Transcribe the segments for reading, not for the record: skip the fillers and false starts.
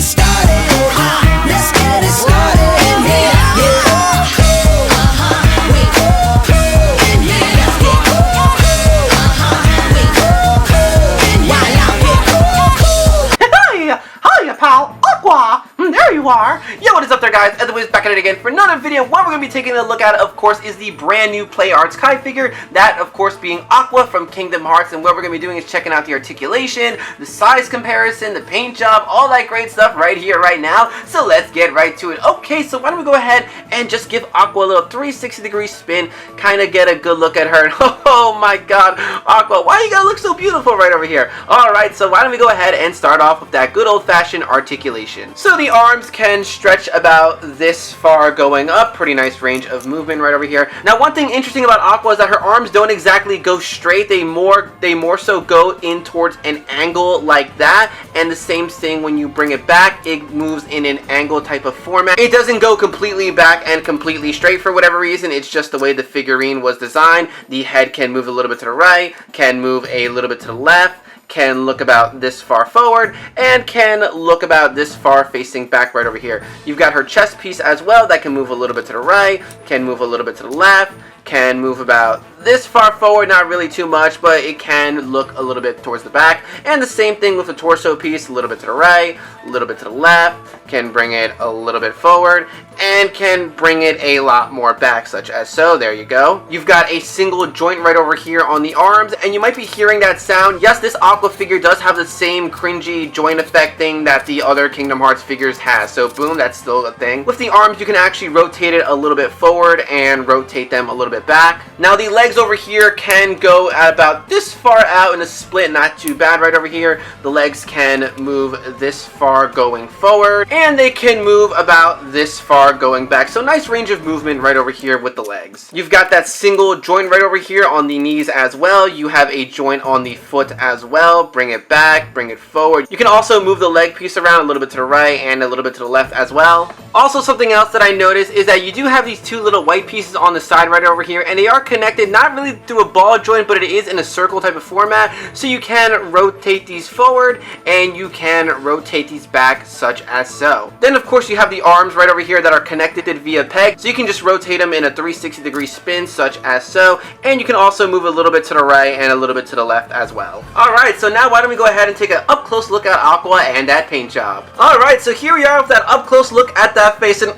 started. Let's get it started. Yeah, yeah. Hiya, pal, Aqua! There you are! Yo, what is up there, guys? Otherwise, back at it again for another video. What we're going to be taking a look at, of course, is the brand new Play Arts Kai figure. That, of course, being Aqua from Kingdom Hearts. And what we're going to be doing is checking out the articulation, the size comparison, the paint job, all that great stuff right here, right now. So let's get right to it. Okay, so why don't we go ahead and just give Aqua a little 360-degree spin, kind of get a good look at her. Oh my god, Aqua, why you gotta look so beautiful right over here? Alright, so why don't we go ahead and start off with that good old-fashioned articulation. So the arms can stretch about this far going up. Pretty nice range of movement right over here. Now, one thing interesting about Aqua is that her arms don't exactly go straight. They more so go in towards an angle like that. And the same thing when you bring it back, it moves in an angle type of format. It doesn't go completely back and completely straight for whatever reason. It's just the way the figurine was designed. The head can move a little bit to the right, can move a little bit to the left, can look about this far forward, and can look about this far facing back right over here. You've got her chest piece as well that can move a little bit to the right, can move a little bit to the left, can move about this far forward, not really too much, but it can look a little bit towards the back. And the same thing with the torso piece, a little bit to the right, a little bit to the left, can bring it a little bit forward, and can bring it a lot more back, such as so. There you go. You've got a single joint right over here on the arms, and you might be hearing that sound. Yes, this Aqua figure does have the same cringy joint effect thing that the other Kingdom Hearts figures has, so boom, that's still a thing. With the arms, you can actually rotate it a little bit forward and rotate them a little bit back. Now, the legs over here can go at about this far out in a split, not too bad right over here. The legs can move this far going forward, and they can move about this far going back. So nice range of movement right over here with the legs. You've got that single joint right over here on the knees as well. You have a joint on the foot as well. Bring it back, bring it forward. You can also move the leg piece around a little bit to the right and a little bit to the left as well. Also, something else that I noticed is that you do have these two little white pieces on the side right over here, and they are connected not really through a ball joint, but it is in a circle type of format. So you can rotate these forward and you can rotate these back, such as so. Then, of course, you have the arms right over here that are connected via peg, so you can just rotate them in a 360-degree spin, such as so. And you can also move a little bit to the right and a little bit to the left as well. Alright, so now why don't we go ahead and take an up-close look at Aqua and that paint job. Alright, so here we are with that up-close look at that face, and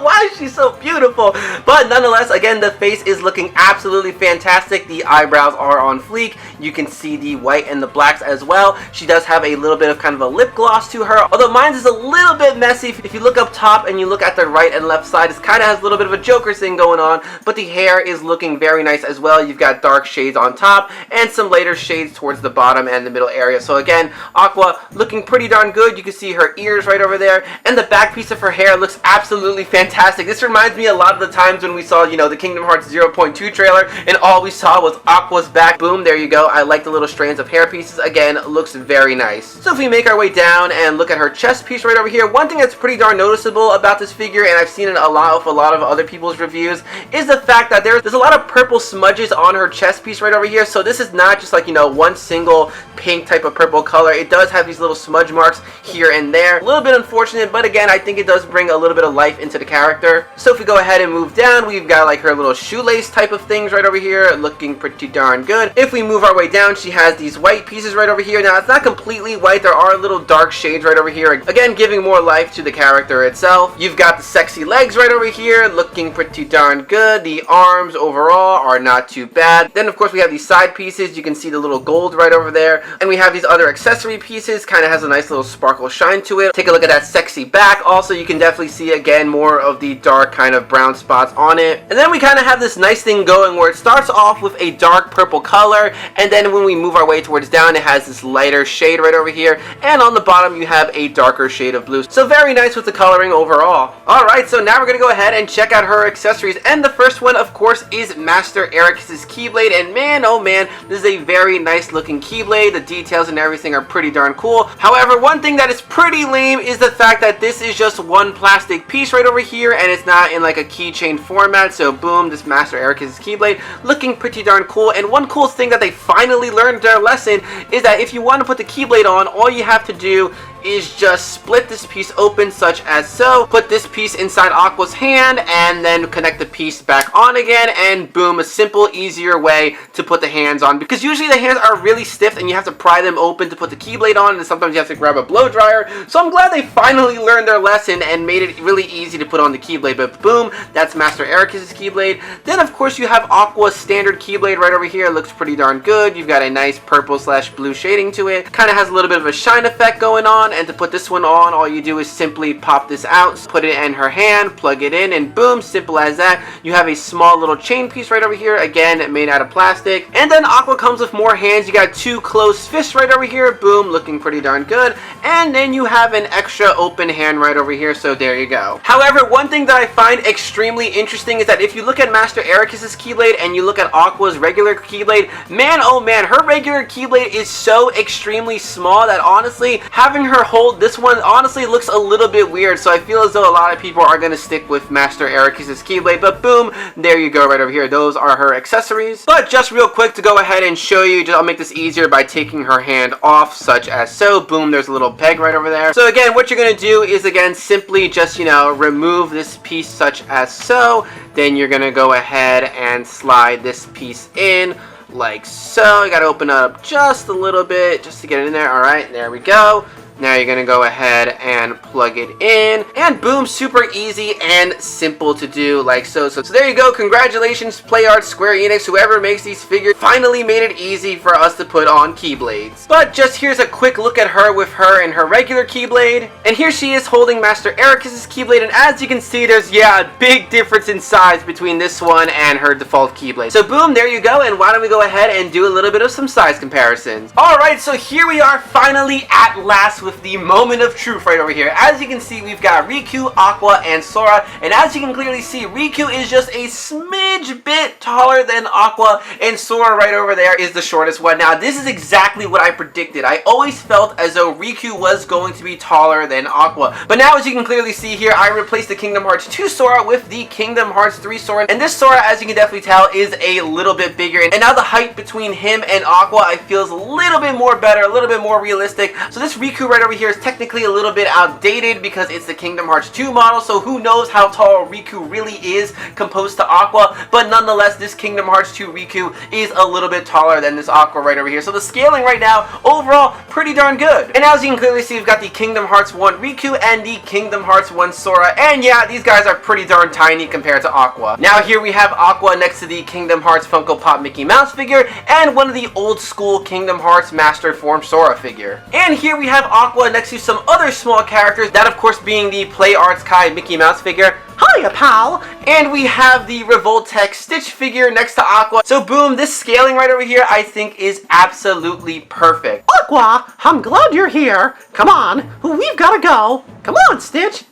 why is she so beautiful? But nonetheless, again, the face is looking absolutely fantastic. The eyebrows are on fleek. You can see the white and the blacks as well. She does have a little bit of kind of a lip gloss to her, although mine is a little bit messy. If you look up top and you look at the right and left side, it kind of has a little bit of a Joker thing going on, but the hair is looking very nice as well. You've got dark shades on top and some lighter shades towards the bottom and the middle area. So again, Aqua looking pretty darn good. You can see her ears right over there, and the back piece of her hair looks absolutely fantastic. This reminds me a lot of the times when we saw, you know, the Kingdom Hearts 0.2 trailer, and all we saw was Aqua's back. Boom, there you go. I like the little strands of hair pieces. Again, looks very nice. So if we make our way down and look at her chest piece right over here, one thing that's pretty darn noticeable about this figure, and I've seen it a lot with a lot of other people's reviews, is the fact that there's a lot of purple smudges on her chest piece right over here. So this is not just like, you know, one single pink type of purple color. It does have these little smudge marks here and there. A little bit unfortunate, but again, I think it does bring a little bit of life into the character. So if we go ahead and move down, we've got like her little shoelace type of things right over here, looking pretty darn good. If we move our way down, she has these white pieces right over here. Now, it's not completely white. There are little dark shades right over here, again, giving more life to the character itself. You've got the sexy legs right over here, looking pretty darn good. The arms overall are not too bad. Then, of course, we have these side pieces. You can see the little gold right over there. And we have these other accessory pieces, kind of has a nice little sparkle shine to it. Take a look at that sexy back. Also, you can definitely see, again, more of the dark kind of brown spots on it. And then we kind of have this nice thing going where it starts off with a dark purple color, and then when we move our way towards down, it has this lighter shade right over here, and on the bottom you have a darker shade of blue. So very nice with the coloring overall. Alright, so now we're going to go ahead and check out her accessories, and the first one, of course, is Master Eric's Keyblade, and man, oh man, this is a very nice looking Keyblade. The details and everything are pretty darn cool. However, one thing that is pretty lame is the fact that this is just one plastic piece right over here, and it's not in like a keychain format. So boom, this Master Eric's Keyblade looking pretty darn cool. And one cool thing that they finally learned their lesson is that if you want to put the Keyblade on, all you have to do is just split this piece open such as so, put this piece inside Aqua's hand, and then connect the piece back on again, and boom, a simple, easier way to put the hands on, because usually the hands are really stiff and you have to pry them open to put the Keyblade on, and sometimes you have to grab a blow dryer. So I'm glad they finally learned their lesson and made it really easy to put on the Keyblade. But boom, that's Master Ericus's Keyblade. Then of course you have Aqua's standard Keyblade right over here. It looks pretty darn good. You've got a nice purple / blue shading to it. Kind of has a little bit of a shine effect going on, and to put this one on, all you do is simply pop this out, put it in her hand, plug it in, and boom, simple as that. You have a small little chain piece right over here, again made out of plastic. And then Aqua comes with more hands. You got 2 closed fists right over here, boom, looking pretty darn good. And then you have an extra open hand right over here, so there you go. However, one thing that I find extremely interesting is that if you look at Master Ericus's Keyblade and you look at Aqua's regular Keyblade, man oh man, her regular Keyblade is so extremely small that honestly, having her hold this one honestly looks a little bit weird. So I feel as though a lot of people are going to stick with Master Ericus's Keyblade, but boom, there you go right over here. Those are her accessories. But just real quick to go ahead and show you, I'll make this easier by taking her hand off such as so. Boom, there's a little peg right over there. So again, what you're going to do is again simply just, you know, remove this piece such as so. Then you're going to go ahead and slide this piece in like so. You got to open up just a little bit just to get it in there. All right, there we go. Now you're going to go ahead and plug it in, and boom, super easy and simple to do like so. So there you go. Congratulations, PlayArt, Square Enix, whoever makes these figures, finally made it easy for us to put on Keyblades. But just here's a quick look at her with her and her regular Keyblade. And here she is holding Master Ericus's Keyblade, and as you can see, there's, yeah, a big difference in size between this one and her default Keyblade. So boom, there you go, and why don't we go ahead and do a little bit of some size comparisons. Alright, so here we are finally at last with the moment of truth right over here. As you can see, we've got Riku, Aqua, and Sora, and as you can clearly see, Riku is just a smidge bit taller than Aqua, and Sora right over there is the shortest one. Now, this is exactly what I predicted. I always felt as though Riku was going to be taller than Aqua, but now as you can clearly see here, I replaced the Kingdom Hearts 2 Sora with the Kingdom Hearts 3 Sora, and this Sora, as you can definitely tell, is a little bit bigger, and now the height between him and Aqua, I feel, is a little bit more better, a little bit more realistic. So this Riku right over here is technically a little bit outdated because it's the Kingdom Hearts 2 model, so who knows how tall Riku really is composed to Aqua, but nonetheless, this Kingdom Hearts 2 Riku is a little bit taller than this Aqua right over here. So the scaling right now, overall, pretty darn good. And as you can clearly see, we've got the Kingdom Hearts 1 Riku and the Kingdom Hearts 1 Sora, and yeah, these guys are pretty darn tiny compared to Aqua. Now here we have Aqua next to the Kingdom Hearts Funko Pop Mickey Mouse figure, and one of the old school Kingdom Hearts Master Form Sora figure. And here we have Aqua next to some other small characters, that of course being the PlayArts Kai Mickey Mouse figure. Hiya, pal! And we have the Revoltech Stitch figure next to Aqua. So boom, this scaling right over here I think is absolutely perfect. Aqua, I'm glad you're here. Come on, we've gotta go. Come on, Stitch.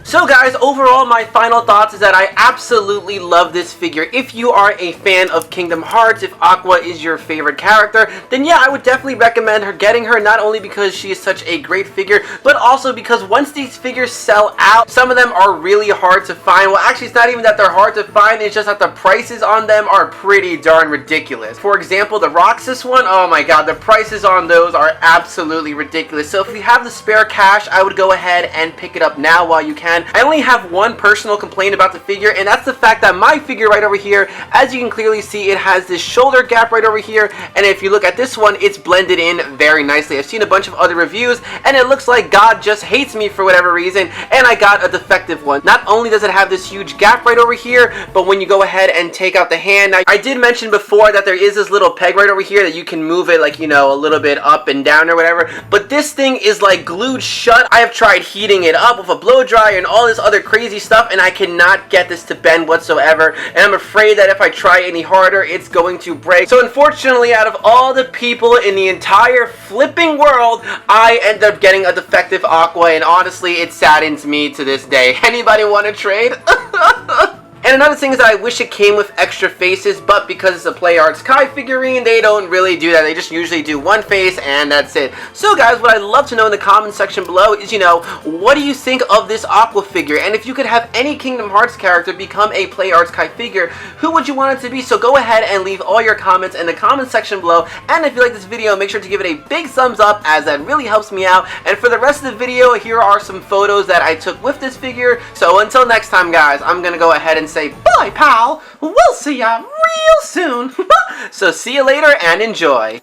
So guys, overall my final thoughts is that I absolutely love this figure. If you are a fan of Kingdom Hearts, if Aqua is your favorite character, then yeah, I would definitely recommend her getting her, not only because she is such a great figure, but also because once these figures sell out, some of them are really hard to find. Well, actually, it's not even that they're hard to find, it's just that the prices on them are pretty darn ridiculous. For example, the Roxas one, oh my god, the prices on those are absolutely ridiculous. So if you have the spare cash, I would go ahead and pick it up now while you can. I only have one personal complaint about the figure, and that's the fact that my figure right over here, as you can clearly see, it has this shoulder gap right over here, and if you look at this one, it's blended in very nicely. I've seen a bunch of other reviews, and it looks like God just hates me for whatever reason, and I got a defective one. Not only does it have this huge gap right over here, but when you go ahead and take out the hand, I did mention before that there is this little peg right over here that you can move it, like, you know, a little bit up and down or whatever, but this thing is like glued shut. I have tried heating it up with a blow dryer and all this other crazy stuff, and I cannot get this to bend whatsoever, and I'm afraid that if I try any harder, it's going to break. So unfortunately, out of all the people in the entire flipping world, I end up getting a defective Aqua, and honestly, it saddens me to this day. Anybody want to trade? And another thing is that I wish it came with extra faces, but because it's a Play Arts Kai figurine, they don't really do that. They just usually do one face and that's it. So guys, what I'd love to know in the comment section below is, what do you think of this Aqua figure? And if you could have any Kingdom Hearts character become a Play Arts Kai figure, who would you want it to be? So go ahead and leave all your comments in the comment section below. And if you like this video, make sure to give it a big thumbs up, as that really helps me out. And for the rest of the video, here are some photos that I took with this figure. So until next time guys, I'm gonna go ahead and say Bye, pal. We'll see ya real soon. so see you later and enjoy.